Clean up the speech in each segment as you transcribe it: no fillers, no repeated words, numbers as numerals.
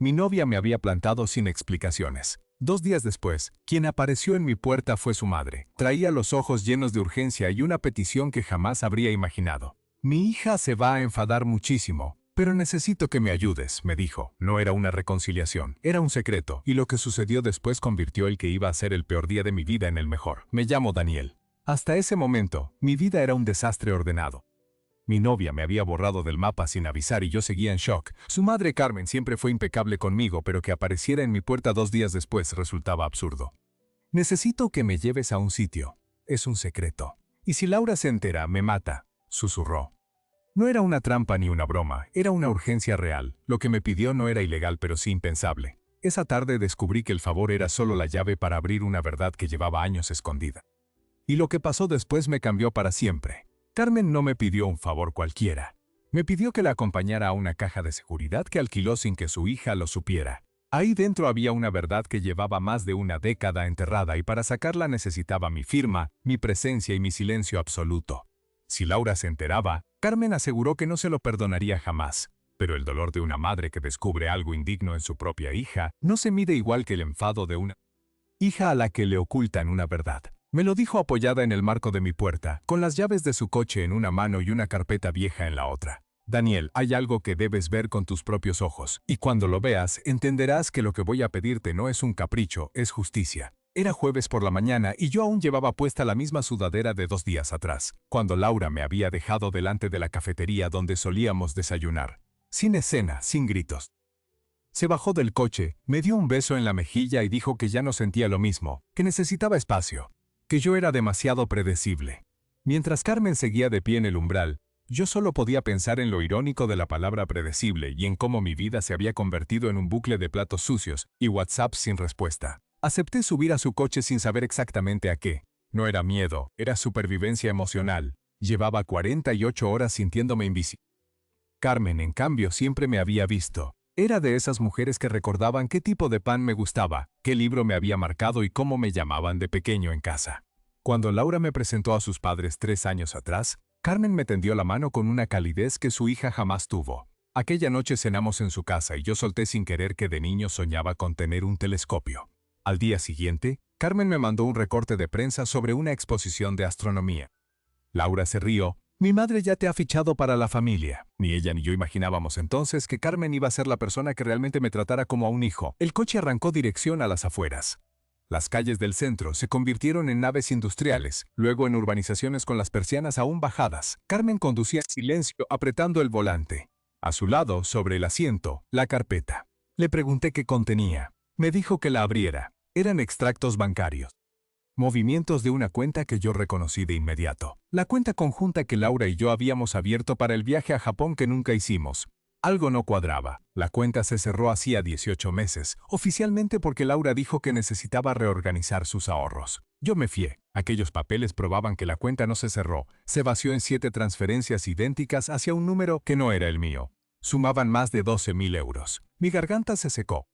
Mi novia me había plantado sin explicaciones. 2 días después, quien apareció en mi puerta fue su madre. Traía los ojos llenos de urgencia y una petición que jamás habría imaginado. Mi hija se va a enfadar muchísimo, pero necesito que me ayudes, me dijo. No era una reconciliación, era un secreto, y lo que sucedió después convirtió el que iba a ser el peor día de mi vida en el mejor. Me llamo Daniel. Hasta ese momento, mi vida era un desastre ordenado. Mi novia me había borrado del mapa sin avisar y yo seguía en shock. Su madre Carmen siempre fue impecable conmigo, pero que apareciera en mi puerta 2 días después resultaba absurdo. Necesito que me lleves a un sitio. Es un secreto. Y si Laura se entera, me mata, susurró. No era una trampa ni una broma, era una urgencia real. Lo que me pidió no era ilegal, pero sí impensable. Esa tarde descubrí que el favor era solo la llave para abrir una verdad que llevaba años escondida. Y lo que pasó después me cambió para siempre. Carmen no me pidió un favor cualquiera. Me pidió que la acompañara a una caja de seguridad que alquiló sin que su hija lo supiera. Ahí dentro había una verdad que llevaba más de una década enterrada y para sacarla necesitaba mi firma, mi presencia y mi silencio absoluto. Si Laura se enteraba, Carmen aseguró que no se lo perdonaría jamás. Pero el dolor de una madre que descubre algo indigno en su propia hija no se mide igual que el enfado de una hija a la que le ocultan una verdad. Me lo dijo apoyada en el marco de mi puerta, con las llaves de su coche en una mano y una carpeta vieja en la otra. Daniel, hay algo que debes ver con tus propios ojos, y cuando lo veas, entenderás que lo que voy a pedirte no es un capricho, es justicia. Era jueves por la mañana y yo aún llevaba puesta la misma sudadera de 2 días atrás, cuando Laura me había dejado delante de la cafetería donde solíamos desayunar. Sin escena, sin gritos. Se bajó del coche, me dio un beso en la mejilla y dijo que ya no sentía lo mismo, que necesitaba espacio, que yo era demasiado predecible. Mientras Carmen seguía de pie en el umbral, yo solo podía pensar en lo irónico de la palabra predecible y en cómo mi vida se había convertido en un bucle de platos sucios y WhatsApp sin respuesta. Acepté subir a su coche sin saber exactamente a qué. No era miedo, era supervivencia emocional. Llevaba 48 horas sintiéndome invisible. Carmen, en cambio, siempre me había visto. Era de esas mujeres que recordaban qué tipo de pan me gustaba, qué libro me había marcado y cómo me llamaban de pequeño en casa. Cuando Laura me presentó a sus padres 3 años atrás, Carmen me tendió la mano con una calidez que su hija jamás tuvo. Aquella noche cenamos en su casa y yo solté sin querer que de niño soñaba con tener un telescopio. Al día siguiente, Carmen me mandó un recorte de prensa sobre una exposición de astronomía. Laura se rió. Mi madre ya te ha fichado para la familia. Ni ella ni yo imaginábamos entonces que Carmen iba a ser la persona que realmente me tratara como a un hijo. El coche arrancó dirección a las afueras. Las calles del centro se convirtieron en naves industriales, luego en urbanizaciones con las persianas aún bajadas. Carmen conducía en silencio apretando el volante. A su lado, sobre el asiento, la carpeta. Le pregunté qué contenía. Me dijo que la abriera. Eran extractos bancarios. Movimientos de una cuenta que yo reconocí de inmediato. La cuenta conjunta que Laura y yo habíamos abierto para el viaje a Japón que nunca hicimos. Algo no cuadraba. La cuenta se cerró hacía 18 meses, oficialmente porque Laura dijo que necesitaba reorganizar sus ahorros. Yo me fié. Aquellos papeles probaban que la cuenta no se cerró. Se vació en 7 transferencias idénticas hacia un número que no era el mío. Sumaban más de 12.000 euros. Mi garganta se secó.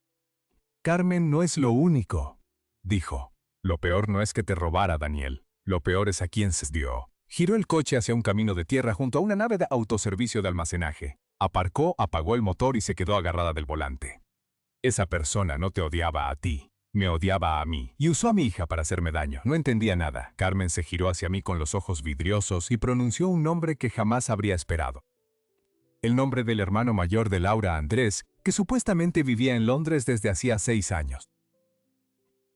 Carmen no es lo único, dijo. Lo peor no es que te robara, Daniel. Lo peor es a quién se dio. Giró el coche hacia un camino de tierra junto a una nave de autoservicio de almacenaje. Aparcó, apagó el motor y se quedó agarrada del volante. Esa persona no te odiaba a ti. Me odiaba a mí. Y usó a mi hija para hacerme daño. No entendía nada. Carmen se giró hacia mí con los ojos vidriosos y pronunció un nombre que jamás habría esperado. El nombre del hermano mayor de Laura, Andrés, que supuestamente vivía en Londres desde hacía 6 años.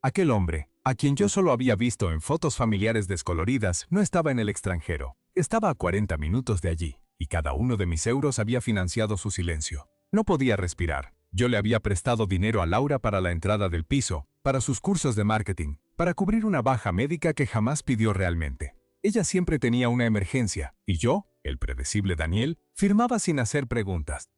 Aquel hombre, a quien yo solo había visto en fotos familiares descoloridas, no estaba en el extranjero. Estaba a 40 minutos de allí, y cada uno de mis euros había financiado su silencio. No podía respirar. Yo le había prestado dinero a Laura para la entrada del piso, para sus cursos de marketing, para cubrir una baja médica que jamás pidió realmente. Ella siempre tenía una emergencia, y yo, el predecible Daniel, firmaba sin hacer preguntas.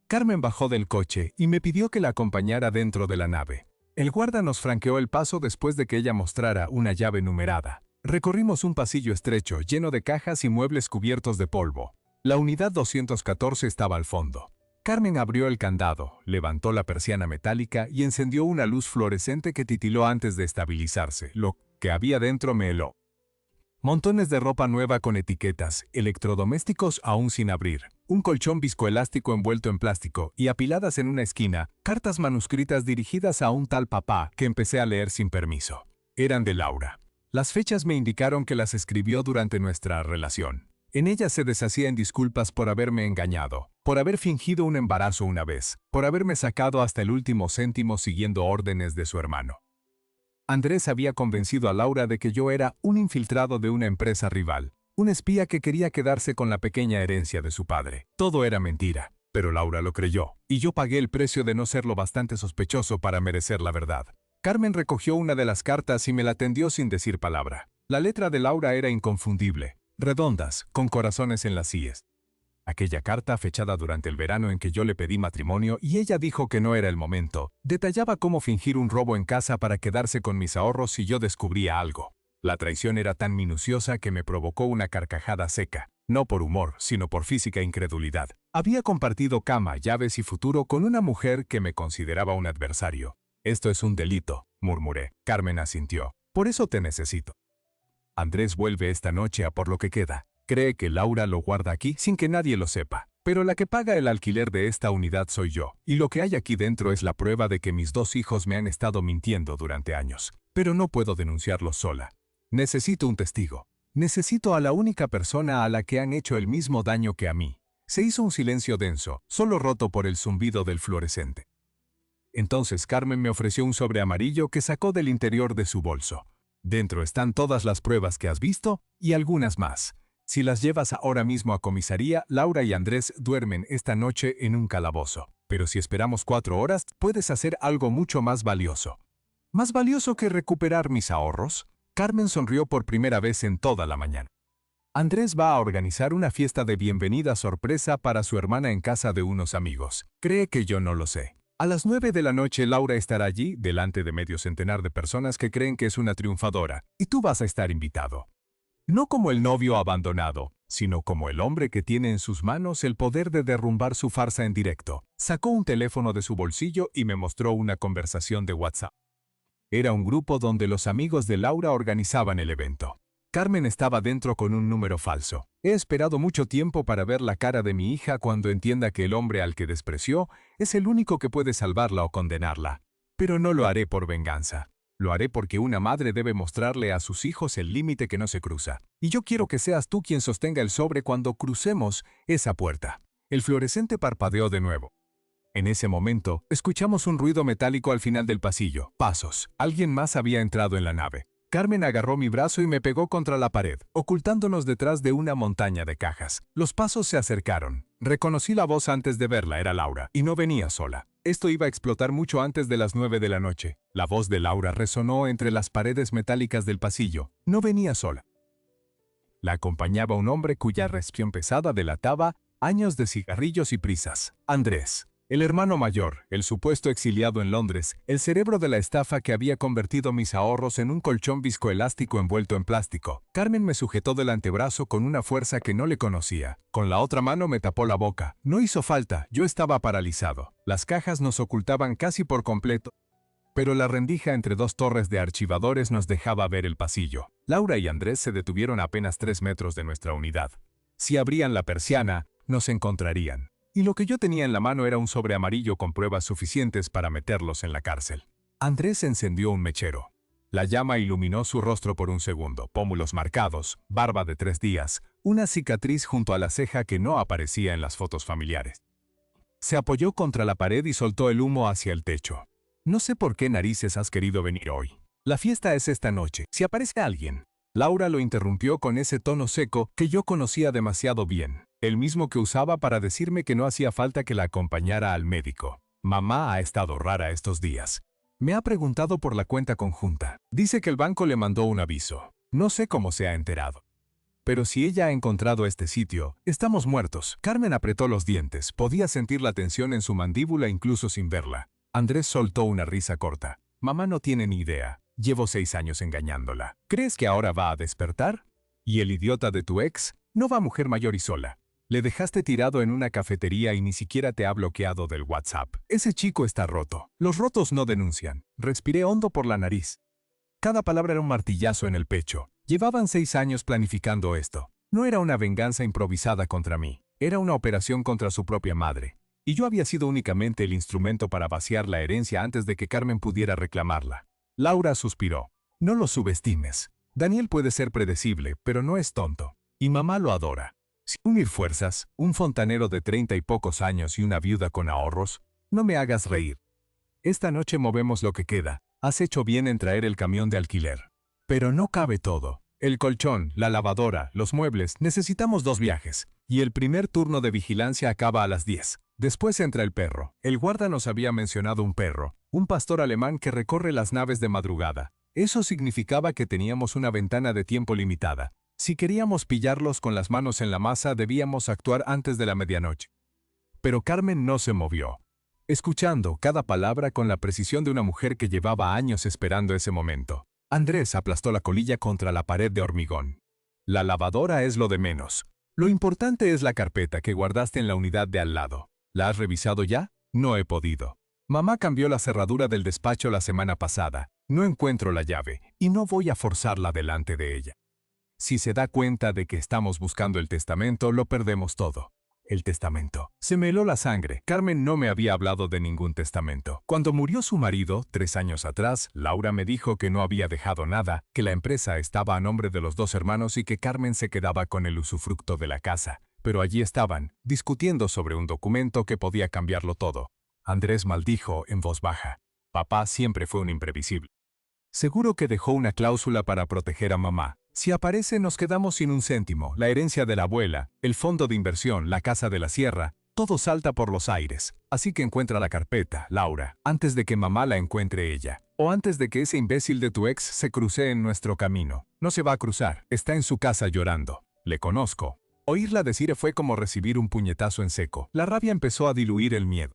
Carmen bajó del coche y me pidió que la acompañara dentro de la nave. El guarda nos franqueó el paso después de que ella mostrara una llave numerada. Recorrimos un pasillo estrecho, lleno de cajas y muebles cubiertos de polvo. La unidad 214 estaba al fondo. Carmen abrió el candado, levantó la persiana metálica y encendió una luz fluorescente que titiló antes de estabilizarse. Lo que había dentro me heló. Montones de ropa nueva con etiquetas, electrodomésticos aún sin abrir, un colchón viscoelástico envuelto en plástico y apiladas en una esquina, cartas manuscritas dirigidas a un tal papá que empecé a leer sin permiso. Eran de Laura. Las fechas me indicaron que las escribió durante nuestra relación. En ellas se deshacía en disculpas por haberme engañado, por haber fingido un embarazo una vez, por haberme sacado hasta el último céntimo siguiendo órdenes de su hermano. Andrés había convencido a Laura de que yo era un infiltrado de una empresa rival, un espía que quería quedarse con la pequeña herencia de su padre. Todo era mentira, pero Laura lo creyó, y yo pagué el precio de no ser lo bastante sospechoso para merecer la verdad. Carmen recogió una de las cartas y me la tendió sin decir palabra. La letra de Laura era inconfundible, redondas, con corazones en las síes. Aquella carta, fechada durante el verano en que yo le pedí matrimonio y ella dijo que no era el momento, detallaba cómo fingir un robo en casa para quedarse con mis ahorros si yo descubría algo. La traición era tan minuciosa que me provocó una carcajada seca, no por humor, sino por física incredulidad. Había compartido cama, llaves y futuro con una mujer que me consideraba un adversario. Esto es un delito, murmuré. Carmen asintió. Por eso te necesito. Andrés vuelve esta noche a por lo que queda. Cree que Laura lo guarda aquí sin que nadie lo sepa. Pero la que paga el alquiler de esta unidad soy yo, y lo que hay aquí dentro es la prueba de que mis 2 hijos me han estado mintiendo durante años. Pero no puedo denunciarlos sola. Necesito un testigo. Necesito a la única persona a la que han hecho el mismo daño que a mí. Se hizo un silencio denso, solo roto por el zumbido del fluorescente. Entonces Carmen me ofreció un sobre amarillo que sacó del interior de su bolso. Dentro están todas las pruebas que has visto y algunas más. Si las llevas ahora mismo a comisaría, Laura y Andrés duermen esta noche en un calabozo. Pero si esperamos 4 horas, puedes hacer algo mucho más valioso. ¿Más valioso que recuperar mis ahorros? Carmen sonrió por primera vez en toda la mañana. Andrés va a organizar una fiesta de bienvenida sorpresa para su hermana en casa de unos amigos. Cree que yo no lo sé. A las 9 de la noche Laura estará allí, delante de medio centenar de personas que creen que es una triunfadora, y tú vas a estar invitado. No como el novio abandonado, sino como el hombre que tiene en sus manos el poder de derrumbar su farsa en directo. Sacó un teléfono de su bolsillo y me mostró una conversación de WhatsApp. Era un grupo donde los amigos de Laura organizaban el evento. Carmen estaba dentro con un número falso. He esperado mucho tiempo para ver la cara de mi hija cuando entienda que el hombre al que despreció es el único que puede salvarla o condenarla. Pero no lo haré por venganza. Lo haré porque una madre debe mostrarle a sus hijos el límite que no se cruza. Y yo quiero que seas tú quien sostenga el sobre cuando crucemos esa puerta. El fluorescente parpadeó de nuevo. En ese momento, escuchamos un ruido metálico al final del pasillo. Pasos. Alguien más había entrado en la nave. Carmen agarró mi brazo y me pegó contra la pared, ocultándonos detrás de una montaña de cajas. Los pasos se acercaron. Reconocí la voz antes de verla, era Laura, y no venía sola. Esto iba a explotar mucho antes de las 9 de la noche. La voz de Laura resonó entre las paredes metálicas del pasillo. No venía sola. La acompañaba un hombre cuya respiración pesada delataba años de cigarrillos y prisas. Andrés. El hermano mayor, el supuesto exiliado en Londres, el cerebro de la estafa que había convertido mis ahorros en un colchón viscoelástico envuelto en plástico. Carmen me sujetó del antebrazo con una fuerza que no le conocía. Con la otra mano me tapó la boca. No hizo falta, yo estaba paralizado. Las cajas nos ocultaban casi por completo, pero la rendija entre 2 torres de archivadores nos dejaba ver el pasillo. Laura y Andrés se detuvieron a apenas 3 metros de nuestra unidad. Si abrían la persiana, nos encontrarían. Y lo que yo tenía en la mano era un sobre amarillo con pruebas suficientes para meterlos en la cárcel. Andrés encendió un mechero. La llama iluminó su rostro por un segundo, pómulos marcados, barba de 3 días, una cicatriz junto a la ceja que no aparecía en las fotos familiares. Se apoyó contra la pared y soltó el humo hacia el techo. No sé por qué narices has querido venir hoy. La fiesta es esta noche. Si aparece alguien. Laura lo interrumpió con ese tono seco que yo conocía demasiado bien. El mismo que usaba para decirme que no hacía falta que la acompañara al médico. Mamá ha estado rara estos días. Me ha preguntado por la cuenta conjunta. Dice que el banco le mandó un aviso. No sé cómo se ha enterado. Pero si ella ha encontrado este sitio, estamos muertos. Carmen apretó los dientes. Podía sentir la tensión en su mandíbula incluso sin verla. Andrés soltó una risa corta. Mamá no tiene ni idea. Llevo 6 años engañándola. ¿Crees que ahora va a despertar? ¿Y el idiota de tu ex? No va mujer mayor y sola. Le dejaste tirado en una cafetería y ni siquiera te ha bloqueado del WhatsApp. Ese chico está roto. Los rotos no denuncian. Respiré hondo por la nariz. Cada palabra era un martillazo en el pecho. Llevaban 6 años planificando esto. No era una venganza improvisada contra mí, era una operación contra su propia madre. Y yo había sido únicamente el instrumento para vaciar la herencia antes de que Carmen pudiera reclamarla. Laura suspiró. No lo subestimes. Daniel puede ser predecible, pero no es tonto. Y mamá lo adora. Sin unir fuerzas, un fontanero de 30 y pocos años y una viuda con ahorros, no me hagas reír. Esta noche movemos lo que queda. Has hecho bien en traer el camión de alquiler. Pero no cabe todo. El colchón, la lavadora, los muebles, necesitamos 2 viajes. Y el primer turno de vigilancia acaba a las 10. Después entra el perro. El guarda nos había mencionado un perro, un pastor alemán que recorre las naves de madrugada. Eso significaba que teníamos una ventana de tiempo limitada. Si queríamos pillarlos con las manos en la masa, debíamos actuar antes de la medianoche. Pero Carmen no se movió, escuchando cada palabra con la precisión de una mujer que llevaba años esperando ese momento. Andrés aplastó la colilla contra la pared de hormigón. La lavadora es lo de menos. Lo importante es la carpeta que guardaste en la unidad de al lado. ¿La has revisado ya? No he podido. Mamá cambió la cerradura del despacho la semana pasada. No encuentro la llave y no voy a forzarla delante de ella. Si se da cuenta de que estamos buscando el testamento, lo perdemos todo. El testamento. Se me heló la sangre. Carmen no me había hablado de ningún testamento. Cuando murió su marido, 3 años atrás, Laura me dijo que no había dejado nada, que la empresa estaba a nombre de los 2 hermanos y que Carmen se quedaba con el usufructo de la casa. Pero allí estaban, discutiendo sobre un documento que podía cambiarlo todo. Andrés maldijo en voz baja. Papá siempre fue un imprevisible. Seguro que dejó una cláusula para proteger a mamá. Si aparece, nos quedamos sin un céntimo, la herencia de la abuela, el fondo de inversión, la casa de la sierra, todo salta por los aires. Así que encuentra la carpeta, Laura, antes de que mamá la encuentre ella. O antes de que ese imbécil de tu ex se cruce en nuestro camino. No se va a cruzar, está en su casa llorando. Le conozco. Oírla decir fue como recibir un puñetazo en seco. La rabia empezó a diluir el miedo.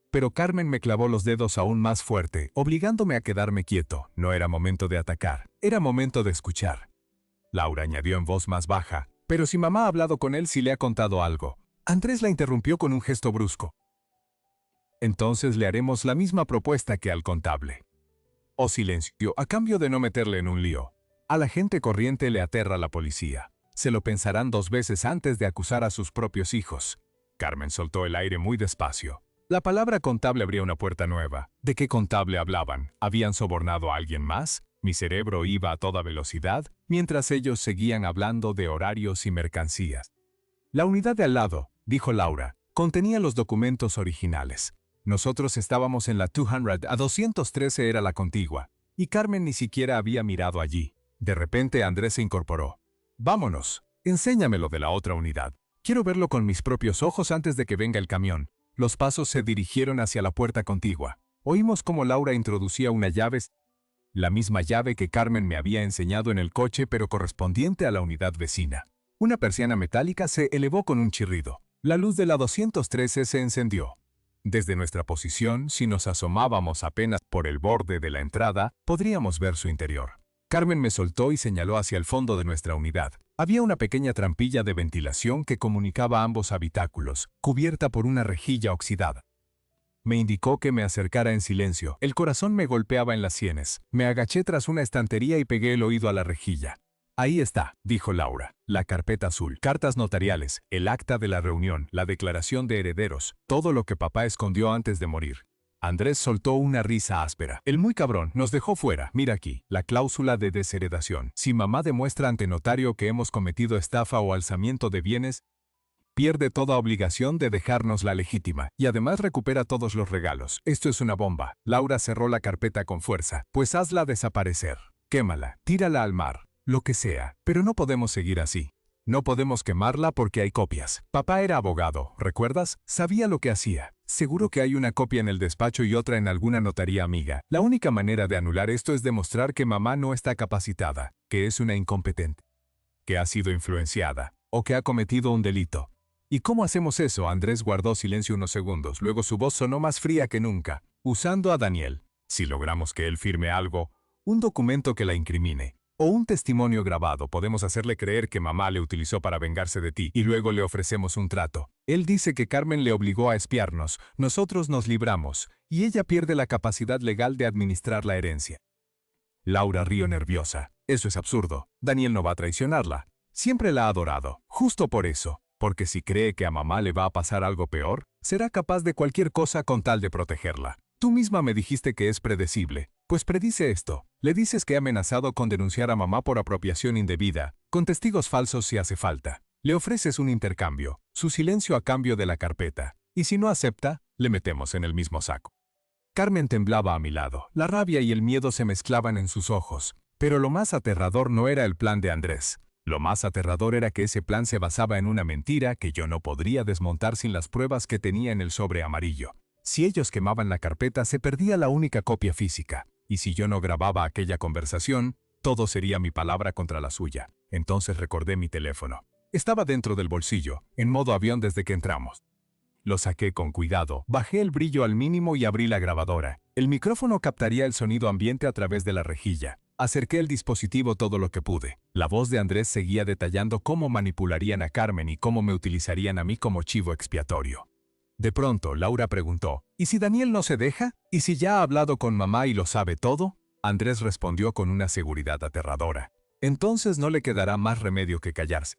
Pero Carmen me clavó los dedos aún más fuerte, obligándome a quedarme quieto. No era momento de atacar, era momento de escuchar. Laura añadió en voz más baja, pero si mamá ha hablado con él, si le ha contado algo. Andrés la interrumpió con un gesto brusco. Entonces le haremos la misma propuesta que al contable. O silencio, a cambio de no meterle en un lío. A la gente corriente le aterra la policía. Se lo pensarán 2 veces antes de acusar a sus propios hijos. Carmen soltó el aire muy despacio. La palabra contable abría una puerta nueva. ¿De qué contable hablaban? ¿Habían sobornado a alguien más? Mi cerebro iba a toda velocidad, mientras ellos seguían hablando de horarios y mercancías. La unidad de al lado, dijo Laura, contenía los documentos originales. Nosotros estábamos en la 200, a 213 era la contigua, y Carmen ni siquiera había mirado allí. De repente Andrés se incorporó. Vámonos, enséñamelo de la otra unidad. Quiero verlo con mis propios ojos antes de que venga el camión. Los pasos se dirigieron hacia la puerta contigua. Oímos cómo Laura introducía una llave, la misma llave que Carmen me había enseñado en el coche, pero correspondiente a la unidad vecina. Una persiana metálica se elevó con un chirrido. La luz de la 213 se encendió. Desde nuestra posición, si nos asomábamos apenas por el borde de la entrada, podríamos ver su interior. Carmen me soltó y señaló hacia el fondo de nuestra unidad. Había una pequeña trampilla de ventilación que comunicaba ambos habitáculos, cubierta por una rejilla oxidada. Me indicó que me acercara en silencio. El corazón me golpeaba en las sienes. Me agaché tras una estantería y pegué el oído a la rejilla. Ahí está, dijo Laura, la carpeta azul, cartas notariales, el acta de la reunión, la declaración de herederos, todo lo que papá escondió antes de morir. Andrés soltó una risa áspera. El muy cabrón nos dejó fuera. Mira aquí, la cláusula de desheredación. Si mamá demuestra ante notario que hemos cometido estafa o alzamiento de bienes, pierde toda obligación de dejarnos la legítima, y además recupera todos los regalos. Esto es una bomba. Laura cerró la carpeta con fuerza. Pues hazla desaparecer. Quémala, tírala al mar, lo que sea. Pero no podemos seguir así. No podemos quemarla porque hay copias. Papá era abogado, ¿recuerdas? Sabía lo que hacía. Seguro que hay una copia en el despacho y otra en alguna notaría amiga. La única manera de anular esto es demostrar que mamá no está capacitada, que es una incompetente, que ha sido influenciada, o que ha cometido un delito. ¿Y cómo hacemos eso? Andrés guardó silencio unos segundos, luego su voz sonó más fría que nunca. Usando a Daniel. Si logramos que él firme algo, un documento que la incrimine, o un testimonio grabado, podemos hacerle creer que mamá le utilizó para vengarse de ti, y luego le ofrecemos un trato. Él dice que Carmen le obligó a espiarnos, nosotros nos libramos, y ella pierde la capacidad legal de administrar la herencia. Laura rió nerviosa. Eso es absurdo. Daniel no va a traicionarla. Siempre la ha adorado. Justo por eso. Porque si cree que a mamá le va a pasar algo peor, será capaz de cualquier cosa con tal de protegerla. Tú misma me dijiste que es predecible. Pues predice esto. Le dices que ha amenazado con denunciar a mamá por apropiación indebida, con testigos falsos si hace falta. Le ofreces un intercambio, su silencio a cambio de la carpeta. Y si no acepta, le metemos en el mismo saco. Carmen temblaba a mi lado. La rabia y el miedo se mezclaban en sus ojos. Pero lo más aterrador no era el plan de Andrés. Lo más aterrador era que ese plan se basaba en una mentira que yo no podría desmontar sin las pruebas que tenía en el sobre amarillo. Si ellos quemaban la carpeta, se perdía la única copia física. Y si yo no grababa aquella conversación, todo sería mi palabra contra la suya. Entonces recordé mi teléfono. Estaba dentro del bolsillo, en modo avión desde que entramos. Lo saqué con cuidado, bajé el brillo al mínimo y abrí la grabadora. El micrófono captaría el sonido ambiente a través de la rejilla. Acerqué el dispositivo todo lo que pude. La voz de Andrés seguía detallando cómo manipularían a Carmen y cómo me utilizarían a mí como chivo expiatorio. De pronto, Laura preguntó, ¿y si Daniel no se deja? ¿Y si ya ha hablado con mamá y lo sabe todo? Andrés respondió con una seguridad aterradora. Entonces no le quedará más remedio que callarse.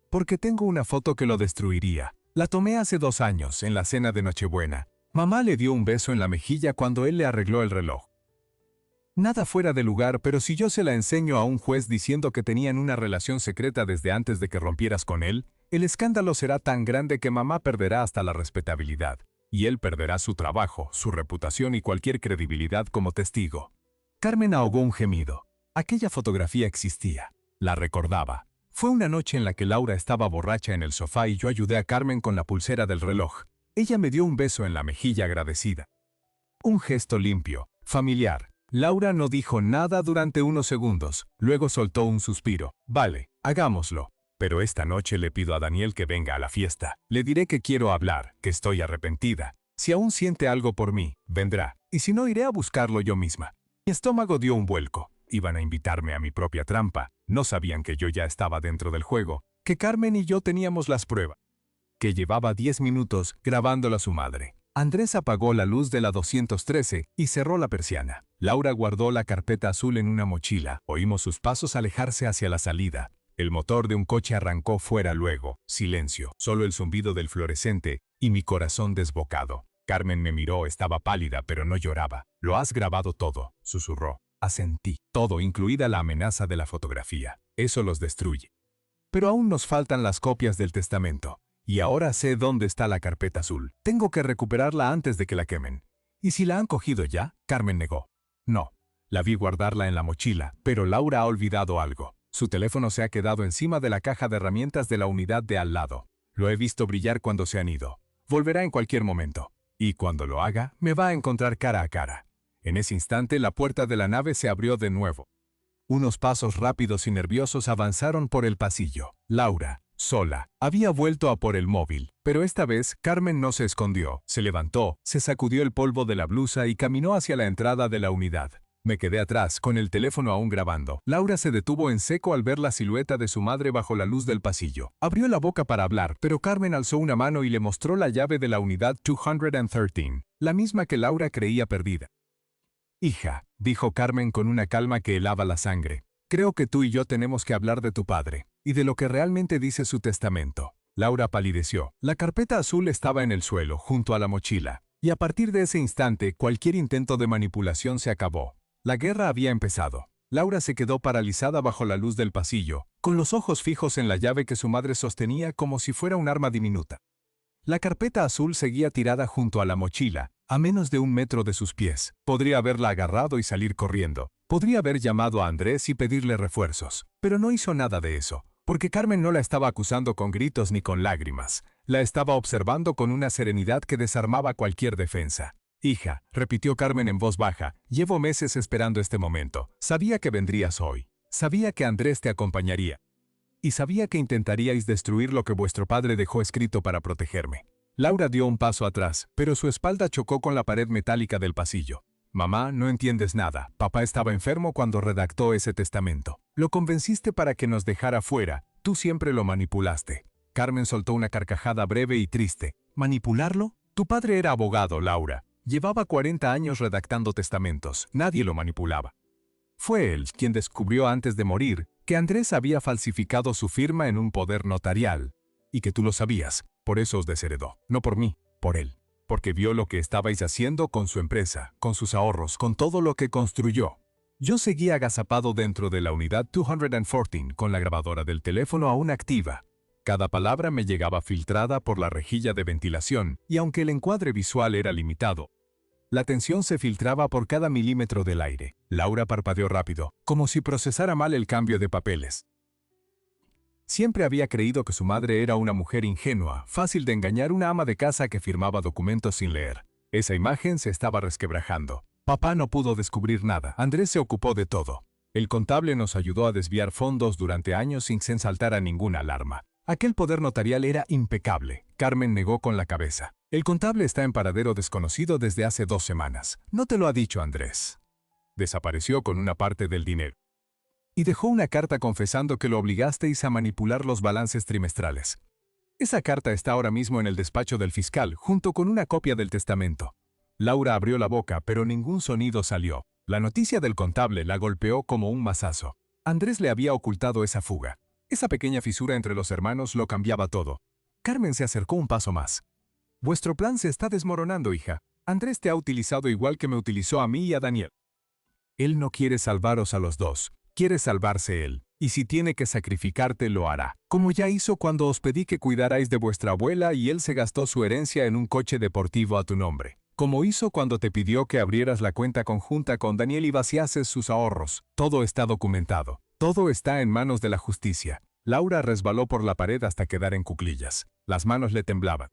Porque tengo una foto que lo destruiría. La tomé hace 2 años, en la cena de Nochebuena. Mamá le dio un beso en la mejilla cuando él le arregló el reloj. Nada fuera de lugar, pero si yo se la enseño a un juez diciendo que tenían una relación secreta desde antes de que rompieras con él, el escándalo será tan grande que mamá perderá hasta la respetabilidad. Y él perderá su trabajo, su reputación y cualquier credibilidad como testigo. Carmen ahogó un gemido. Aquella fotografía existía. La recordaba. Fue una noche en la que Laura estaba borracha en el sofá y yo ayudé a Carmen con la pulsera del reloj. Ella me dio un beso en la mejilla agradecida. Un gesto limpio, familiar. Laura no dijo nada durante unos segundos, luego soltó un suspiro. Vale, hagámoslo. Pero esta noche le pido a Daniel que venga a la fiesta. Le diré que quiero hablar, que estoy arrepentida. Si aún siente algo por mí, vendrá. Y si no, iré a buscarlo yo misma. Mi estómago dio un vuelco. Iban a invitarme a mi propia trampa. No sabían que yo ya estaba dentro del juego, que Carmen y yo teníamos las pruebas. Que llevaba 10 minutos grabándola a su madre. Andrés apagó la luz de la 213 y cerró la persiana. Laura guardó la carpeta azul en una mochila. Oímos sus pasos alejarse hacia la salida. El motor de un coche arrancó fuera luego. Silencio, solo el zumbido del fluorescente y mi corazón desbocado. Carmen me miró, estaba pálida, pero no lloraba. Lo has grabado todo, susurró. Asentí. Todo, incluida la amenaza de la fotografía. Eso los destruye. Pero aún nos faltan las copias del testamento. Y ahora sé dónde está la carpeta azul. Tengo que recuperarla antes de que la quemen. ¿Y si la han cogido ya? Carmen negó. No. La vi guardarla en la mochila, pero Laura ha olvidado algo. Su teléfono se ha quedado encima de la caja de herramientas de la unidad de al lado. Lo he visto brillar cuando se han ido. Volverá en cualquier momento. Y cuando lo haga, me va a encontrar cara a cara. En ese instante, la puerta de la nave se abrió de nuevo. Unos pasos rápidos y nerviosos avanzaron por el pasillo. Laura, sola, había vuelto a por el móvil, pero esta vez Carmen no se escondió. Se levantó, se sacudió el polvo de la blusa y caminó hacia la entrada de la unidad. Me quedé atrás, con el teléfono aún grabando. Laura se detuvo en seco al ver la silueta de su madre bajo la luz del pasillo. Abrió la boca para hablar, pero Carmen alzó una mano y le mostró la llave de la unidad 213, la misma que Laura creía perdida. Hija, dijo Carmen con una calma que helaba la sangre, creo que tú y yo tenemos que hablar de tu padre, y de lo que realmente dice su testamento. Laura palideció. La carpeta azul estaba en el suelo, junto a la mochila, y a partir de ese instante cualquier intento de manipulación se acabó. La guerra había empezado. Laura se quedó paralizada bajo la luz del pasillo, con los ojos fijos en la llave que su madre sostenía como si fuera un arma diminuta. La carpeta azul seguía tirada junto a la mochila, a menos de 1 metro de sus pies. Podría haberla agarrado y salir corriendo. Podría haber llamado a Andrés y pedirle refuerzos. Pero no hizo nada de eso, porque Carmen no la estaba acusando con gritos ni con lágrimas. La estaba observando con una serenidad que desarmaba cualquier defensa. Hija, repitió Carmen en voz baja, llevo meses esperando este momento. Sabía que vendrías hoy. Sabía que Andrés te acompañaría. Y sabía que intentaríais destruir lo que vuestro padre dejó escrito para protegerme. Laura dio un paso atrás, pero su espalda chocó con la pared metálica del pasillo. Mamá, no entiendes nada. Papá estaba enfermo cuando redactó ese testamento. Lo convenciste para que nos dejara fuera. Tú siempre lo manipulaste. Carmen soltó una carcajada breve y triste. ¿Manipularlo? Tu padre era abogado, Laura. Llevaba 40 años redactando testamentos. Nadie lo manipulaba. Fue él quien descubrió antes de morir que Andrés había falsificado su firma en un poder notarial, y que tú lo sabías, por eso os desheredó. No por mí, por él. Porque vio lo que estabais haciendo con su empresa, con sus ahorros, con todo lo que construyó. Yo seguía agazapado dentro de la unidad 214 con la grabadora del teléfono aún activa. Cada palabra me llegaba filtrada por la rejilla de ventilación, y aunque el encuadre visual era limitado, la tensión se filtraba por cada milímetro del aire. Laura parpadeó rápido, como si procesara mal el cambio de papeles. Siempre había creído que su madre era una mujer ingenua, fácil de engañar, una ama de casa que firmaba documentos sin leer. Esa imagen se estaba resquebrajando. Papá no pudo descubrir nada. Andrés se ocupó de todo. El contable nos ayudó a desviar fondos durante años sin saltar a ninguna alarma. Aquel poder notarial era impecable. Carmen negó con la cabeza. El contable está en paradero desconocido desde hace 2 semanas. No te lo ha dicho Andrés. Desapareció con una parte del dinero. Y dejó una carta confesando que lo obligasteis a manipular los balances trimestrales. Esa carta está ahora mismo en el despacho del fiscal, junto con una copia del testamento. Laura abrió la boca, pero ningún sonido salió. La noticia del contable la golpeó como un mazazo. Andrés le había ocultado esa fuga. Esa pequeña fisura entre los hermanos lo cambiaba todo. Carmen se acercó un paso más. Vuestro plan se está desmoronando, hija. Andrés te ha utilizado igual que me utilizó a mí y a Daniel. Él no quiere salvaros a los dos. Quiere salvarse él. Y si tiene que sacrificarte, lo hará. Como ya hizo cuando os pedí que cuidarais de vuestra abuela y él se gastó su herencia en un coche deportivo a tu nombre. Como hizo cuando te pidió que abrieras la cuenta conjunta con Daniel y vaciases sus ahorros. Todo está documentado. Todo está en manos de la justicia. Laura resbaló por la pared hasta quedar en cuclillas. Las manos le temblaban.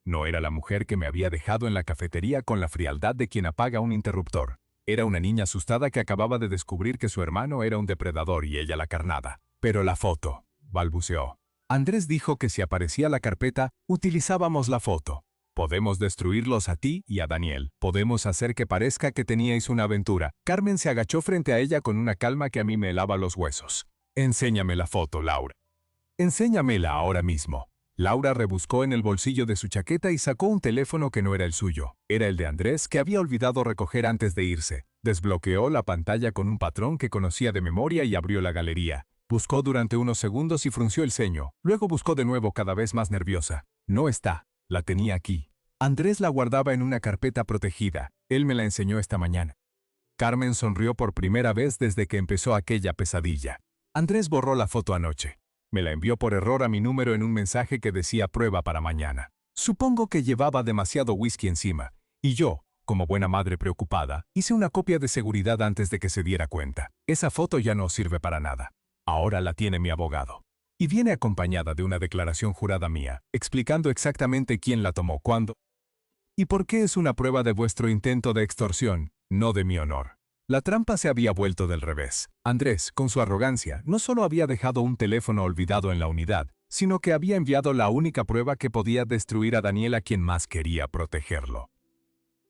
No era la mujer que me había dejado en la cafetería con la frialdad de quien apaga un interruptor. Era una niña asustada que acababa de descubrir que su hermano era un depredador y ella la carnada. Pero la foto, balbuceó. Andrés dijo que si aparecía la carpeta, utilizábamos la foto. Podemos destruirlos a ti y a Daniel. Podemos hacer que parezca que teníais una aventura. Carmen se agachó frente a ella con una calma que a mí me helaba los huesos. Enséñame la foto, Laura. Enséñamela ahora mismo. Laura rebuscó en el bolsillo de su chaqueta y sacó un teléfono que no era el suyo. Era el de Andrés, que había olvidado recoger antes de irse. Desbloqueó la pantalla con un patrón que conocía de memoria y abrió la galería. Buscó durante unos segundos y frunció el ceño. Luego buscó de nuevo, cada vez más nerviosa. No está. La tenía aquí. Andrés la guardaba en una carpeta protegida. Él me la enseñó esta mañana. Carmen sonrió por primera vez desde que empezó aquella pesadilla. Andrés borró la foto anoche. Me la envió por error a mi número en un mensaje que decía prueba para mañana. Supongo que llevaba demasiado whisky encima. Y yo, como buena madre preocupada, hice una copia de seguridad antes de que se diera cuenta. Esa foto ya no sirve para nada. Ahora la tiene mi abogado. Y viene acompañada de una declaración jurada mía, explicando exactamente quién la tomó, cuándo y por qué es una prueba de vuestro intento de extorsión, no de mi honor. La trampa se había vuelto del revés. Andrés, con su arrogancia, no solo había dejado un teléfono olvidado en la unidad, sino que había enviado la única prueba que podía destruir a Daniel, a quien más quería protegerlo.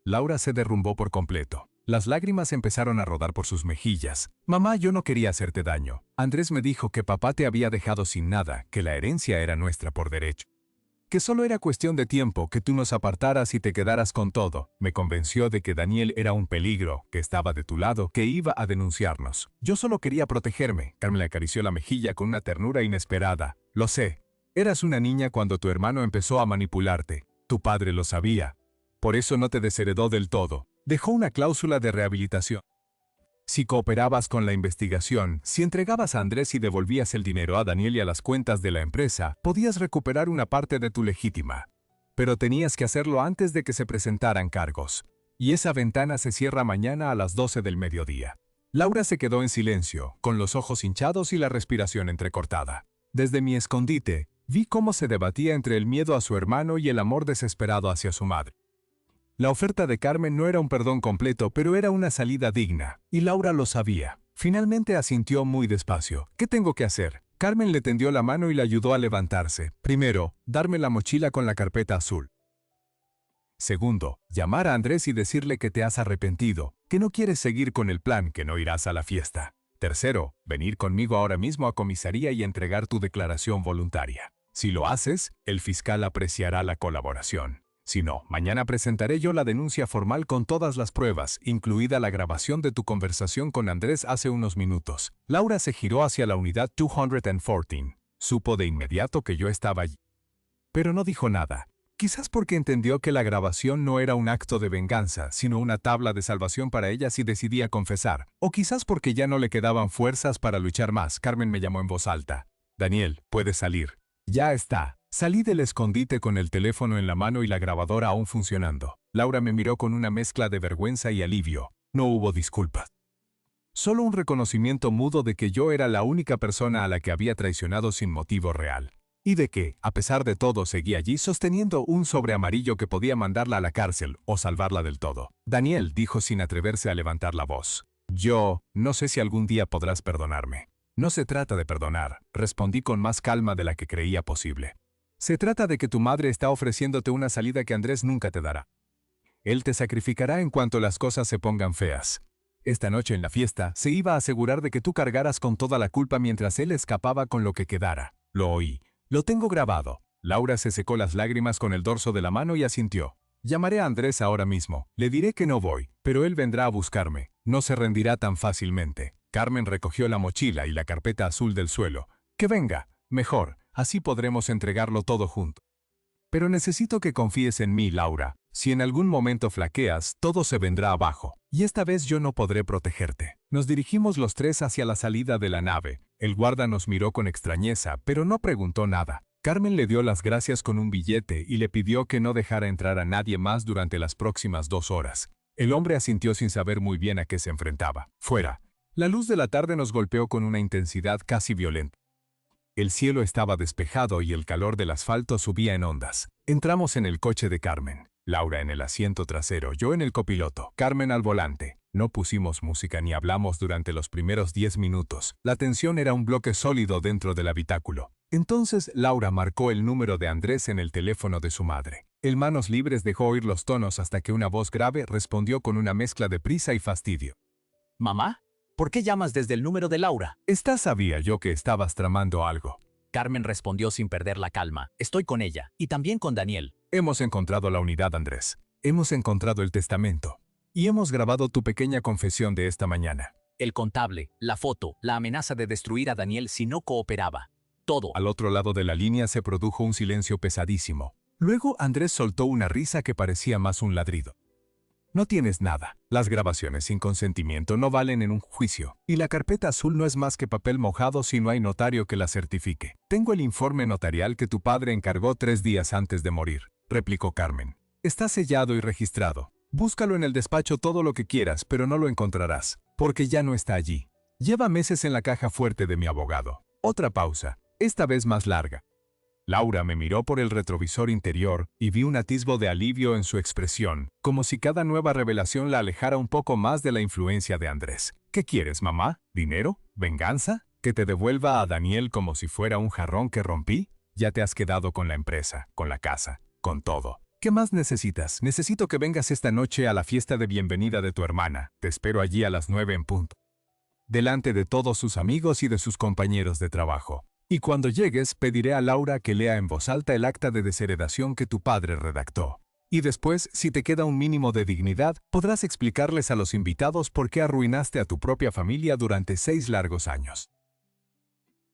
Laura se derrumbó por completo. Las lágrimas empezaron a rodar por sus mejillas. Mamá, yo no quería hacerte daño. Andrés me dijo que papá te había dejado sin nada, que la herencia era nuestra por derecho. Que solo era cuestión de tiempo, que tú nos apartaras y te quedaras con todo. Me convenció de que Daniel era un peligro, que estaba de tu lado, que iba a denunciarnos. Yo solo quería protegerme. Carmen le acarició la mejilla con una ternura inesperada. Lo sé. Eras una niña cuando tu hermano empezó a manipularte. Tu padre lo sabía. Por eso no te desheredó del todo. Dejó una cláusula de rehabilitación. Si cooperabas con la investigación, si entregabas a Andrés y devolvías el dinero a Daniel y a las cuentas de la empresa, podías recuperar una parte de tu legítima. Pero tenías que hacerlo antes de que se presentaran cargos. Y esa ventana se cierra mañana a las 12 del mediodía. Laura se quedó en silencio, con los ojos hinchados y la respiración entrecortada. Desde mi escondite, vi cómo se debatía entre el miedo a su hermano y el amor desesperado hacia su madre. La oferta de Carmen no era un perdón completo, pero era una salida digna, y Laura lo sabía. Finalmente asintió muy despacio. ¿Qué tengo que hacer? Carmen le tendió la mano y le ayudó a levantarse. Primero, darme la mochila con la carpeta azul. Segundo, llamar a Andrés y decirle que te has arrepentido, que no quieres seguir con el plan, que no irás a la fiesta. Tercero, venir conmigo ahora mismo a comisaría y entregar tu declaración voluntaria. Si lo haces, el fiscal apreciará la colaboración. Si no, mañana presentaré yo la denuncia formal con todas las pruebas, incluida la grabación de tu conversación con Andrés hace unos minutos. Laura se giró hacia la unidad 214. Supo de inmediato que yo estaba allí. Pero no dijo nada. Quizás porque entendió que la grabación no era un acto de venganza, sino una tabla de salvación para ella si decidía confesar. O quizás porque ya no le quedaban fuerzas para luchar más. Carmen me llamó en voz alta. Daniel, puedes salir. Ya está. Salí del escondite con el teléfono en la mano y la grabadora aún funcionando. Laura me miró con una mezcla de vergüenza y alivio. No hubo disculpas. Solo un reconocimiento mudo de que yo era la única persona a la que había traicionado sin motivo real. Y de que, a pesar de todo, seguía allí sosteniendo un sobre amarillo que podía mandarla a la cárcel o salvarla del todo. Daniel dijo sin atreverse a levantar la voz. Yo no sé si algún día podrás perdonarme. No se trata de perdonar, respondí con más calma de la que creía posible. Se trata de que tu madre está ofreciéndote una salida que Andrés nunca te dará. Él te sacrificará en cuanto las cosas se pongan feas. Esta noche en la fiesta se iba a asegurar de que tú cargaras con toda la culpa mientras él escapaba con lo que quedara. Lo oí. Lo tengo grabado. Laura se secó las lágrimas con el dorso de la mano y asintió. Llamaré a Andrés ahora mismo. Le diré que no voy, pero él vendrá a buscarme. No se rendirá tan fácilmente. Carmen recogió la mochila y la carpeta azul del suelo. Que venga. Mejor. Así podremos entregarlo todo junto. Pero necesito que confíes en mí, Laura. Si en algún momento flaqueas, todo se vendrá abajo. Y esta vez yo no podré protegerte. Nos dirigimos los tres hacia la salida de la nave. El guarda nos miró con extrañeza, pero no preguntó nada. Carmen le dio las gracias con un billete y le pidió que no dejara entrar a nadie más durante las próximas 2 horas. El hombre asintió sin saber muy bien a qué se enfrentaba. Fuera. La luz de la tarde nos golpeó con una intensidad casi violenta. El cielo estaba despejado y el calor del asfalto subía en ondas. Entramos en el coche de Carmen. Laura en el asiento trasero, yo en el copiloto, Carmen al volante. No pusimos música ni hablamos durante los primeros 10 minutos. La tensión era un bloque sólido dentro del habitáculo. Entonces Laura marcó el número de Andrés en el teléfono de su madre. El manos libres dejó oír los tonos hasta que una voz grave respondió con una mezcla de prisa y fastidio. ¿Mamá? ¿Por qué llamas desde el número de Laura? Sabía yo que estabas tramando algo. Carmen respondió sin perder la calma. Estoy con ella, y también con Daniel. Hemos encontrado la unidad, Andrés. Hemos encontrado el testamento. Y hemos grabado tu pequeña confesión de esta mañana. El contable, la foto, la amenaza de destruir a Daniel si no cooperaba. Todo. Al otro lado de la línea se produjo un silencio pesadísimo. Luego Andrés soltó una risa que parecía más un ladrido. No tienes nada. Las grabaciones sin consentimiento no valen en un juicio. Y la carpeta azul no es más que papel mojado si no hay notario que la certifique. Tengo el informe notarial que tu padre encargó 3 días antes de morir, replicó Carmen. Está sellado y registrado. Búscalo en el despacho todo lo que quieras, pero no lo encontrarás, porque ya no está allí. Lleva meses en la caja fuerte de mi abogado. Otra pausa, esta vez más larga. Laura me miró por el retrovisor interior y vi un atisbo de alivio en su expresión, como si cada nueva revelación la alejara un poco más de la influencia de Andrés. ¿Qué quieres, mamá? ¿Dinero? ¿Venganza? ¿Que te devuelva a Daniel como si fuera un jarrón que rompí? Ya te has quedado con la empresa, con la casa, con todo. ¿Qué más necesitas? Necesito que vengas esta noche a la fiesta de bienvenida de tu hermana. Te espero allí a las 9 en punto. Delante de todos sus amigos y de sus compañeros de trabajo. Y cuando llegues, pediré a Laura que lea en voz alta el acta de desheredación que tu padre redactó. Y después, si te queda un mínimo de dignidad, podrás explicarles a los invitados por qué arruinaste a tu propia familia durante 6 largos años.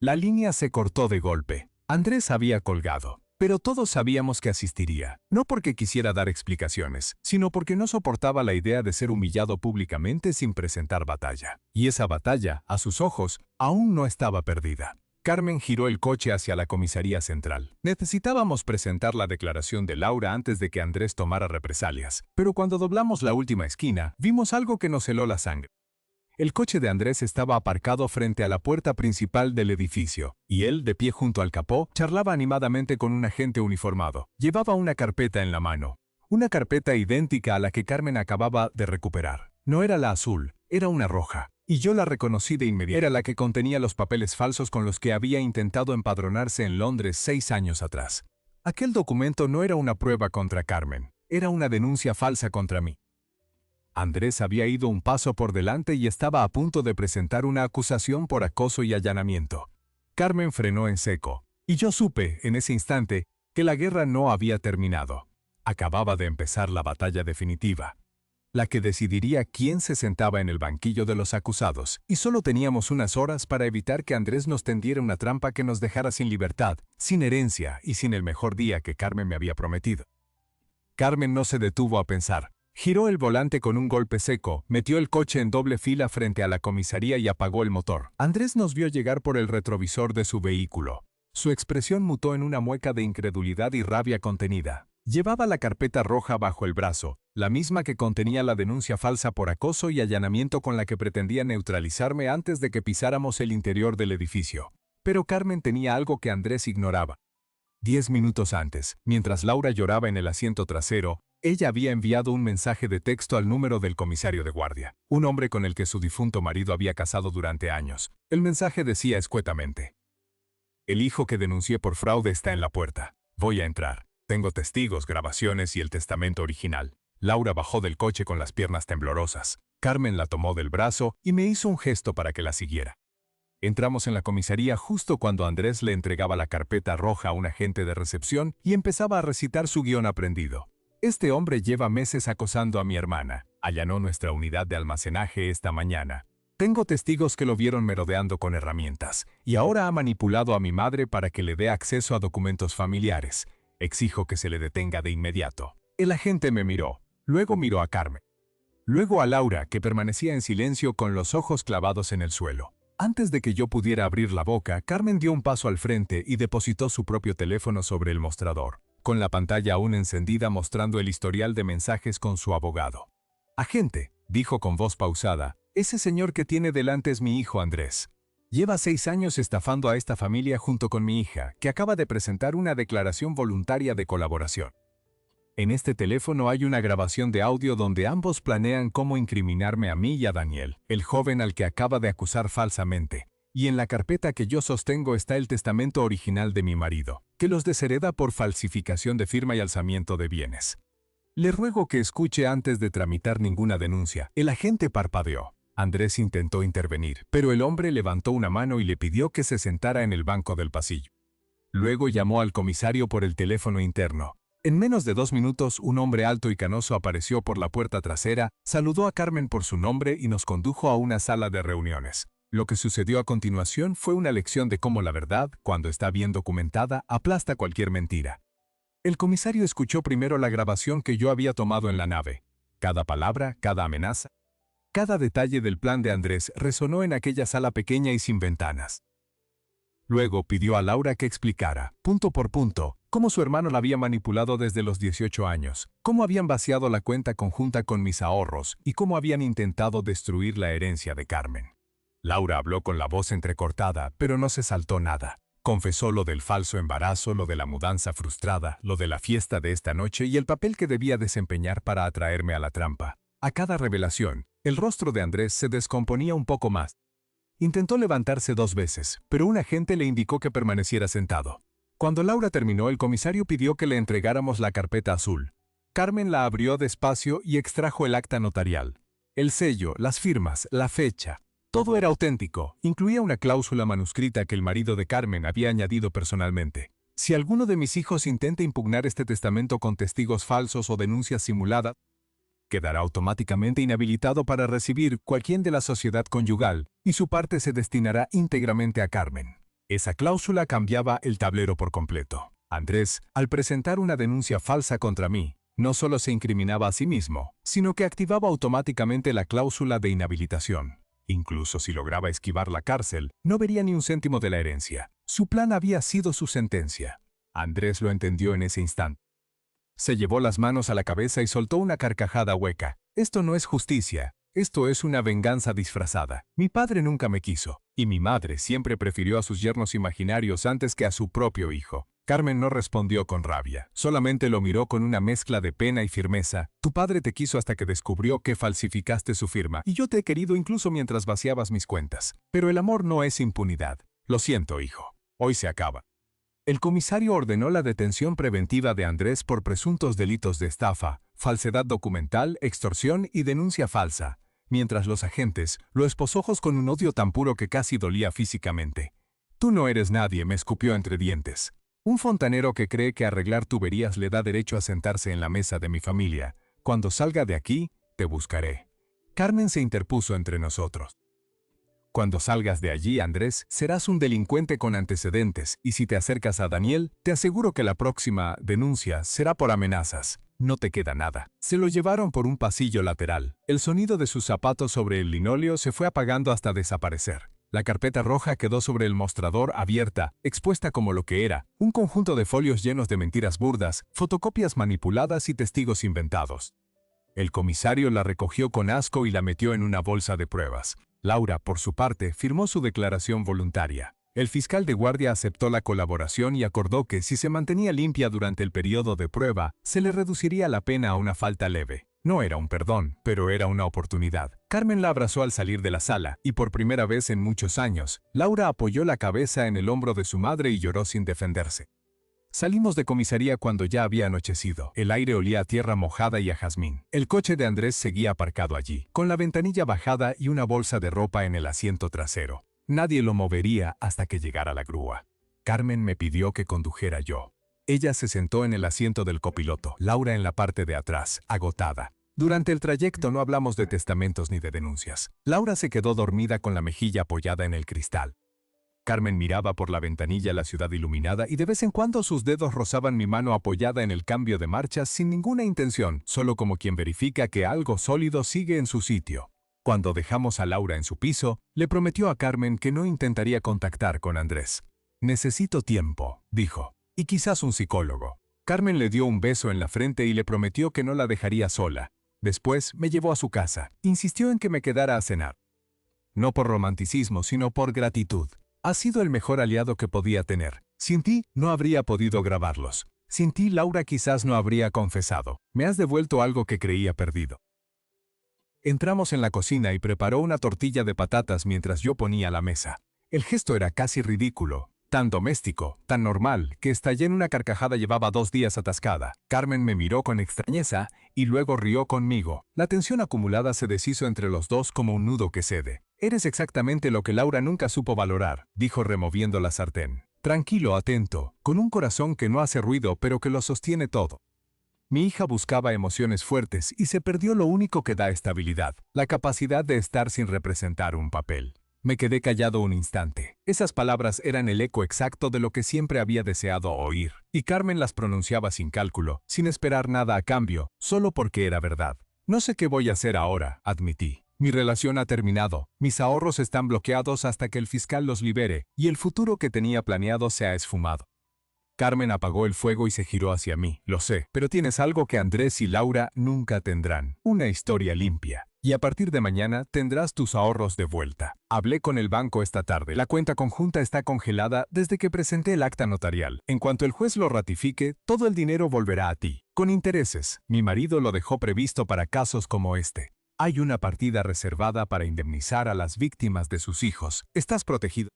La línea se cortó de golpe. Andrés había colgado. Pero todos sabíamos que asistiría, no porque quisiera dar explicaciones, sino porque no soportaba la idea de ser humillado públicamente sin presentar batalla. Y esa batalla, a sus ojos, aún no estaba perdida. Carmen giró el coche hacia la comisaría central. Necesitábamos presentar la declaración de Laura antes de que Andrés tomara represalias, pero cuando doblamos la última esquina, vimos algo que nos heló la sangre. El coche de Andrés estaba aparcado frente a la puerta principal del edificio, y él, de pie junto al capó, charlaba animadamente con un agente uniformado. Llevaba una carpeta en la mano, una carpeta idéntica a la que Carmen acababa de recuperar. No era la azul, era una roja. Y yo la reconocí de inmediato. Era la que contenía los papeles falsos con los que había intentado empadronarse en Londres 6 años atrás. Aquel documento no era una prueba contra Carmen, era una denuncia falsa contra mí. Andrés había ido un paso por delante y estaba a punto de presentar una acusación por acoso y allanamiento. Carmen frenó en seco, y yo supe, en ese instante, que la guerra no había terminado. Acababa de empezar la batalla definitiva, la que decidiría quién se sentaba en el banquillo de los acusados, y solo teníamos unas horas para evitar que Andrés nos tendiera una trampa que nos dejara sin libertad, sin herencia y sin el mejor día que Carmen me había prometido. Carmen no se detuvo a pensar. Giró el volante con un golpe seco, metió el coche en doble fila frente a la comisaría y apagó el motor. Andrés nos vio llegar por el retrovisor de su vehículo. Su expresión mutó en una mueca de incredulidad y rabia contenida. Llevaba la carpeta roja bajo el brazo, la misma que contenía la denuncia falsa por acoso y allanamiento con la que pretendía neutralizarme antes de que pisáramos el interior del edificio. Pero Carmen tenía algo que Andrés ignoraba. 10 minutos antes, mientras Laura lloraba en el asiento trasero, ella había enviado un mensaje de texto al número del comisario de guardia, un hombre con el que su difunto marido había casado durante años. El mensaje decía escuetamente: «El hijo que denuncié por fraude está en la puerta. Voy a entrar. Tengo testigos, grabaciones y el testamento original». Laura bajó del coche con las piernas temblorosas. Carmen la tomó del brazo y me hizo un gesto para que la siguiera. Entramos en la comisaría justo cuando Andrés le entregaba la carpeta roja a un agente de recepción y empezaba a recitar su guión aprendido. «Este hombre lleva meses acosando a mi hermana. Allanó nuestra unidad de almacenaje esta mañana. Tengo testigos que lo vieron merodeando con herramientas. Y ahora ha manipulado a mi madre para que le dé acceso a documentos familiares. Exijo que se le detenga de inmediato». El agente me miró. Luego miró a Carmen. Luego a Laura, que permanecía en silencio con los ojos clavados en el suelo. Antes de que yo pudiera abrir la boca, Carmen dio un paso al frente y depositó su propio teléfono sobre el mostrador, con la pantalla aún encendida mostrando el historial de mensajes con su abogado. «Agente», dijo con voz pausada, «ese señor que tiene delante es mi hijo Andrés. Lleva 6 años estafando a esta familia junto con mi hija, que acaba de presentar una declaración voluntaria de colaboración. En este teléfono hay una grabación de audio donde ambos planean cómo incriminarme a mí y a Daniel, el joven al que acaba de acusar falsamente. Y en la carpeta que yo sostengo está el testamento original de mi marido, que los deshereda por falsificación de firma y alzamiento de bienes. Le ruego que escuche antes de tramitar ninguna denuncia». El agente parpadeó. Andrés intentó intervenir, pero el hombre levantó una mano y le pidió que se sentara en el banco del pasillo. Luego llamó al comisario por el teléfono interno. En menos de 2 minutos, un hombre alto y canoso apareció por la puerta trasera, saludó a Carmen por su nombre y nos condujo a una sala de reuniones. Lo que sucedió a continuación fue una lección de cómo la verdad, cuando está bien documentada, aplasta cualquier mentira. El comisario escuchó primero la grabación que yo había tomado en la nave. Cada palabra, cada amenaza, cada detalle del plan de Andrés resonó en aquella sala pequeña y sin ventanas. Luego pidió a Laura que explicara, punto por punto, cómo su hermano la había manipulado desde los 18 años, cómo habían vaciado la cuenta conjunta con mis ahorros y cómo habían intentado destruir la herencia de Carmen. Laura habló con la voz entrecortada, pero no se saltó nada. Confesó lo del falso embarazo, lo de la mudanza frustrada, lo de la fiesta de esta noche y el papel que debía desempeñar para atraerme a la trampa. A cada revelación, el rostro de Andrés se descomponía un poco más. Intentó levantarse 2 veces, pero un agente le indicó que permaneciera sentado. Cuando Laura terminó, el comisario pidió que le entregáramos la carpeta azul. Carmen la abrió despacio y extrajo el acta notarial. El sello, las firmas, la fecha. Todo era auténtico. Incluía una cláusula manuscrita que el marido de Carmen había añadido personalmente. Si alguno de mis hijos intenta impugnar este testamento con testigos falsos o denuncias simuladas, quedará automáticamente inhabilitado para recibir cualquier de la sociedad conyugal y su parte se destinará íntegramente a Carmen. Esa cláusula cambiaba el tablero por completo. Andrés, al presentar una denuncia falsa contra mí, no solo se incriminaba a sí mismo, sino que activaba automáticamente la cláusula de inhabilitación. Incluso si lograba esquivar la cárcel, no vería ni un céntimo de la herencia. Su plan había sido su sentencia. Andrés lo entendió en ese instante. Se llevó las manos a la cabeza y soltó una carcajada hueca. «Esto no es justicia. Esto es una venganza disfrazada. Mi padre nunca me quiso, y mi madre siempre prefirió a sus yernos imaginarios antes que a su propio hijo». Carmen no respondió con rabia, solamente lo miró con una mezcla de pena y firmeza. «Tu padre te quiso hasta que descubrió que falsificaste su firma, y yo te he querido incluso mientras vaciabas mis cuentas. Pero el amor no es impunidad. Lo siento, hijo. Hoy se acaba». El comisario ordenó la detención preventiva de Andrés por presuntos delitos de estafa, falsedad documental, extorsión y denuncia falsa, mientras los agentes lo esposojos con un odio tan puro que casi dolía físicamente. «Tú no eres nadie», me escupió entre dientes. Un fontanero que cree que arreglar tuberías le da derecho a sentarse en la mesa de mi familia. Cuando salga de aquí, te buscaré. Carmen se interpuso entre nosotros. Cuando salgas de allí, Andrés, serás un delincuente con antecedentes, y si te acercas a Daniel, te aseguro que la próxima denuncia será por amenazas. No te queda nada. Se lo llevaron por un pasillo lateral. El sonido de sus zapatos sobre el linóleo se fue apagando hasta desaparecer. La carpeta roja quedó sobre el mostrador abierta, expuesta como lo que era, un conjunto de folios llenos de mentiras burdas, fotocopias manipuladas y testigos inventados. El comisario la recogió con asco y la metió en una bolsa de pruebas. Laura, por su parte, firmó su declaración voluntaria. El fiscal de guardia aceptó la colaboración y acordó que si se mantenía limpia durante el periodo de prueba, se le reduciría la pena a una falta leve. No era un perdón, pero era una oportunidad. Carmen la abrazó al salir de la sala, y por primera vez en muchos años, Laura apoyó la cabeza en el hombro de su madre y lloró sin defenderse. Salimos de comisaría cuando ya había anochecido. El aire olía a tierra mojada y a jazmín. El coche de Andrés seguía aparcado allí, con la ventanilla bajada y una bolsa de ropa en el asiento trasero. Nadie lo movería hasta que llegara la grúa. Carmen me pidió que condujera yo. Ella se sentó en el asiento del copiloto, Laura en la parte de atrás, agotada. Durante el trayecto no hablamos de testamentos ni de denuncias. Laura se quedó dormida con la mejilla apoyada en el cristal. Carmen miraba por la ventanilla la ciudad iluminada y de vez en cuando sus dedos rozaban mi mano apoyada en el cambio de marchas sin ninguna intención, solo como quien verifica que algo sólido sigue en su sitio. Cuando dejamos a Laura en su piso, le prometió a Carmen que no intentaría contactar con Andrés. «Necesito tiempo», dijo, «y quizás un psicólogo». Carmen le dio un beso en la frente y le prometió que no la dejaría sola. Después me llevó a su casa. Insistió en que me quedara a cenar. No por romanticismo, sino por gratitud. Has sido el mejor aliado que podía tener. Sin ti, no habría podido grabarlos. Sin ti, Laura quizás no habría confesado. Me has devuelto algo que creía perdido. Entramos en la cocina y preparó una tortilla de patatas mientras yo ponía la mesa. El gesto era casi ridículo, tan doméstico, tan normal, que estallé en una carcajada. Llevaba 2 días atascada. Carmen me miró con extrañeza y luego rió conmigo. La tensión acumulada se deshizo entre los dos como un nudo que cede. «Eres exactamente lo que Laura nunca supo valorar», dijo removiendo la sartén. Tranquilo, atento, con un corazón que no hace ruido pero que lo sostiene todo. Mi hija buscaba emociones fuertes y se perdió lo único que da estabilidad, la capacidad de estar sin representar un papel. Me quedé callado un instante. Esas palabras eran el eco exacto de lo que siempre había deseado oír, y Carmen las pronunciaba sin cálculo, sin esperar nada a cambio, solo porque era verdad. «No sé qué voy a hacer ahora», admití. «Mi relación ha terminado, mis ahorros están bloqueados hasta que el fiscal los libere, y el futuro que tenía planeado se ha esfumado». Carmen apagó el fuego y se giró hacia mí. «Lo sé, pero tienes algo que Andrés y Laura nunca tendrán. Una historia limpia. Y a partir de mañana tendrás tus ahorros de vuelta. Hablé con el banco esta tarde. La cuenta conjunta está congelada desde que presenté el acta notarial. En cuanto el juez lo ratifique, todo el dinero volverá a ti. Con intereses. Mi marido lo dejó previsto para casos como este. Hay una partida reservada para indemnizar a las víctimas de sus hijos. Estás protegido».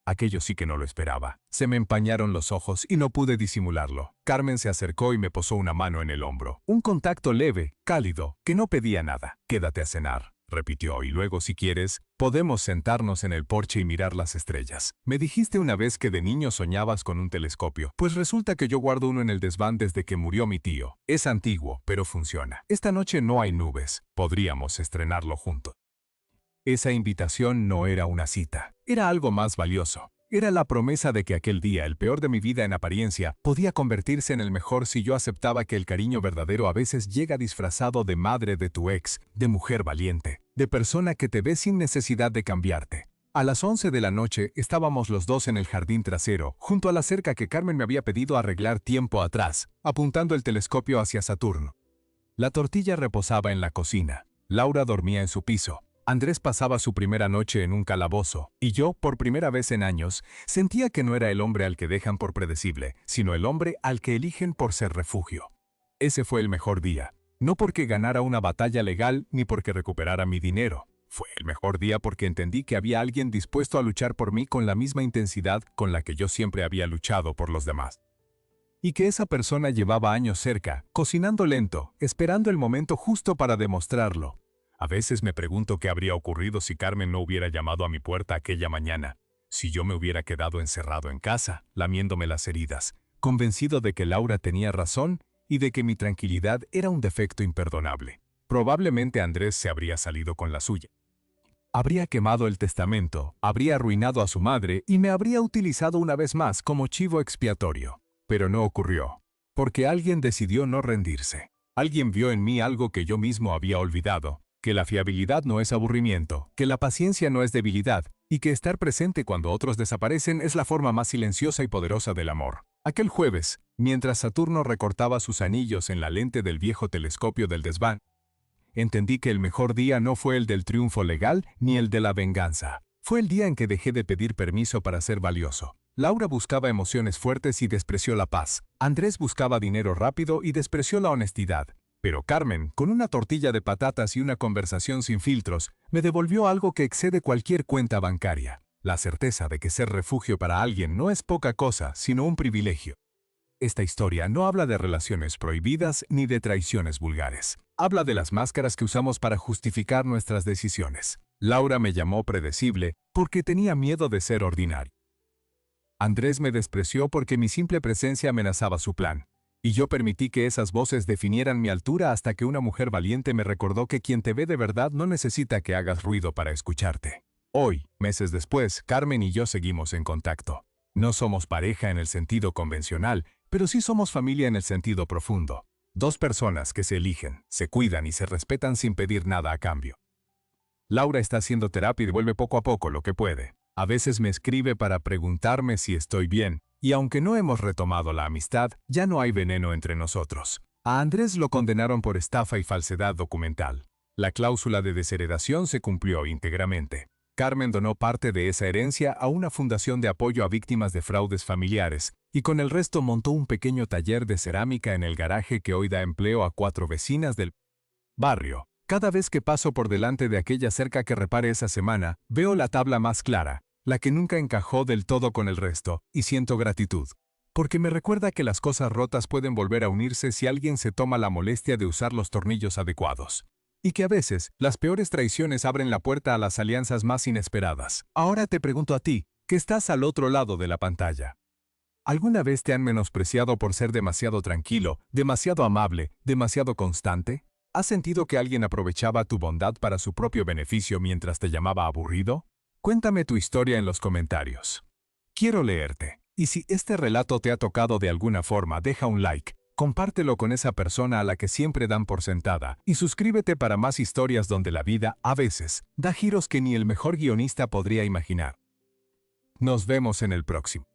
Aquello sí que no lo esperaba. Se me empañaron los ojos y no pude disimularlo. Carmen se acercó y me posó una mano en el hombro. Un contacto leve, cálido, que no pedía nada. «Quédate a cenar», repitió, «y luego, si quieres, podemos sentarnos en el porche y mirar las estrellas. Me dijiste una vez que de niño soñabas con un telescopio. Pues resulta que yo guardo uno en el desván desde que murió mi tío. Es antiguo, pero funciona. Esta noche no hay nubes. Podríamos estrenarlo juntos». Esa invitación no era una cita. Era algo más valioso. Era la promesa de que aquel día, el peor de mi vida en apariencia, podía convertirse en el mejor si yo aceptaba que el cariño verdadero a veces llega disfrazado de madre de tu ex, de mujer valiente, de persona que te ve sin necesidad de cambiarte. A las 11 de la noche estábamos los dos en el jardín trasero, junto a la cerca que Carmen me había pedido arreglar tiempo atrás, apuntando el telescopio hacia Saturno. La tortilla reposaba en la cocina. Laura dormía en su piso. Andrés pasaba su primera noche en un calabozo, y yo, por primera vez en años, sentía que no era el hombre al que dejan por predecible, sino el hombre al que eligen por ser refugio. Ese fue el mejor día, no porque ganara una batalla legal ni porque recuperara mi dinero. Fue el mejor día porque entendí que había alguien dispuesto a luchar por mí con la misma intensidad con la que yo siempre había luchado por los demás. Y que esa persona llevaba años cerca, cocinando lento, esperando el momento justo para demostrarlo. A veces me pregunto qué habría ocurrido si Carmen no hubiera llamado a mi puerta aquella mañana, si yo me hubiera quedado encerrado en casa, lamiéndome las heridas, convencido de que Laura tenía razón y de que mi tranquilidad era un defecto imperdonable. Probablemente Andrés se habría salido con la suya. Habría quemado el testamento, habría arruinado a su madre y me habría utilizado una vez más como chivo expiatorio. Pero no ocurrió, porque alguien decidió no rendirse. Alguien vio en mí algo que yo mismo había olvidado, que la fiabilidad no es aburrimiento, que la paciencia no es debilidad, y que estar presente cuando otros desaparecen es la forma más silenciosa y poderosa del amor. Aquel jueves, mientras Saturno recortaba sus anillos en la lente del viejo telescopio del desván, entendí que el mejor día no fue el del triunfo legal ni el de la venganza. Fue el día en que dejé de pedir permiso para ser valioso. Laura buscaba emociones fuertes y despreció la paz. Andrés buscaba dinero rápido y despreció la honestidad. Pero Carmen, con una tortilla de patatas y una conversación sin filtros, me devolvió algo que excede cualquier cuenta bancaria. La certeza de que ser refugio para alguien no es poca cosa, sino un privilegio. Esta historia no habla de relaciones prohibidas ni de traiciones vulgares. Habla de las máscaras que usamos para justificar nuestras decisiones. Laura me llamó predecible porque tenía miedo de ser ordinario. Andrés me despreció porque mi simple presencia amenazaba su plan. Y yo permití que esas voces definieran mi altura hasta que una mujer valiente me recordó que quien te ve de verdad no necesita que hagas ruido para escucharte. Hoy, meses después, Carmen y yo seguimos en contacto. No somos pareja en el sentido convencional, pero sí somos familia en el sentido profundo. Dos personas que se eligen, se cuidan y se respetan sin pedir nada a cambio. Laura está haciendo terapia y devuelve poco a poco lo que puede. A veces me escribe para preguntarme si estoy bien, y aunque no hemos retomado la amistad, ya no hay veneno entre nosotros. A Andrés lo condenaron por estafa y falsedad documental. La cláusula de desheredación se cumplió íntegramente. Carmen donó parte de esa herencia a una fundación de apoyo a víctimas de fraudes familiares, y con el resto montó un pequeño taller de cerámica en el garaje que hoy da empleo a 4 vecinas del barrio. Cada vez que paso por delante de aquella cerca que reparé esa semana, veo la tabla más clara, la que nunca encajó del todo con el resto, y siento gratitud. Porque me recuerda que las cosas rotas pueden volver a unirse si alguien se toma la molestia de usar los tornillos adecuados. Y que a veces, las peores traiciones abren la puerta a las alianzas más inesperadas. Ahora te pregunto a ti, que estás al otro lado de la pantalla. ¿Alguna vez te han menospreciado por ser demasiado tranquilo, demasiado amable, demasiado constante? ¿Has sentido que alguien aprovechaba tu bondad para su propio beneficio mientras te llamaba aburrido? Cuéntame tu historia en los comentarios. Quiero leerte. Y si este relato te ha tocado de alguna forma, deja un like, compártelo con esa persona a la que siempre dan por sentada, y suscríbete para más historias donde la vida, a veces, da giros que ni el mejor guionista podría imaginar. Nos vemos en el próximo.